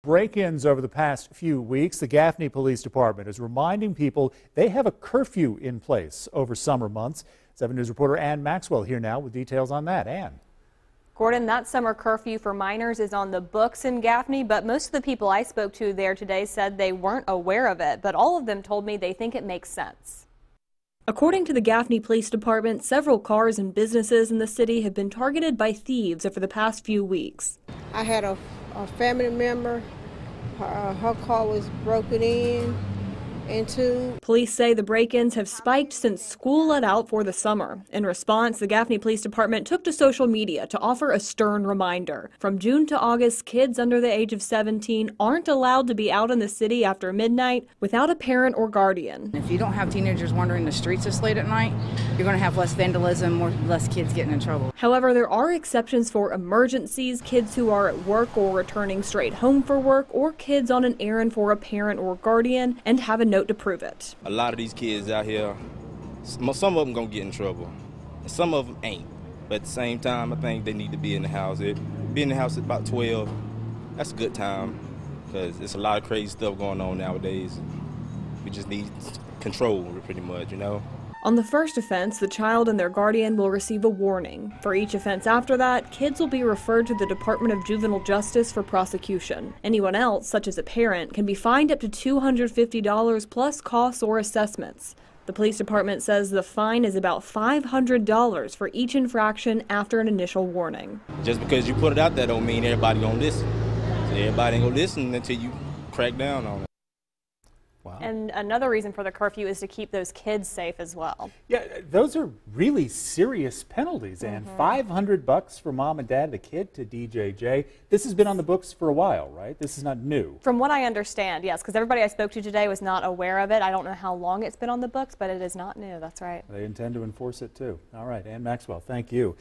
Break-ins over the past few weeks, the Gaffney Police Department is reminding people they have a curfew in place over summer months. 7 News reporter Ann Maxwell here now with details on that. Ann. Gordon, that summer curfew for minors is on the books in Gaffney, but most of the people I spoke to there today said they weren't aware of it, but all of them told me they think it makes sense. According to the Gaffney Police Department, several cars and businesses in the city have been targeted by thieves over the past few weeks. I had a family member, her car was broken into. Police say the break-ins have spiked since school let out for the summer. In response, the Gaffney Police Department took to social media to offer a stern reminder. From June to August, kids under the age of 17 aren't allowed to be out in the city after midnight without a parent or guardian. If you don't have teenagers wandering the streets this late at night, you're going to have less vandalism, less kids getting in trouble. However, there are exceptions for emergencies, kids who are at work or returning straight home for work, or kids on an errand for a parent or guardian and have a note to prove it. A lot of these kids out here, some of them gonna get in trouble, and some of them ain't. But at the same time, I think they need to be in the house. Be in the house at about 12. That's a good time, because there's a lot of crazy stuff going on nowadays. We just need control, pretty much, you know. On the first offense, the child and their guardian will receive a warning. For each offense after that, kids will be referred to the Department of Juvenile Justice for prosecution. Anyone else, such as a parent, can be fined up to $250 plus costs or assessments. The police department says the fine is about $500 for each infraction after an initial warning. Just because you put it out there don't mean everybody gonna listen. So everybody ain't gonna listen until you crack down on it. Wow. And another reason for the curfew is to keep those kids safe as well. Yeah, those are really serious penalties, and $500 for mom and dad, the kid to DJJ. This has been on the books for a while, right? This is not new. From what I understand, yes, because everybody I spoke to today was not aware of it. I don't know how long it's been on the books, but it is not new. That's right. They intend to enforce it too. All right, Ann Maxwell, thank you.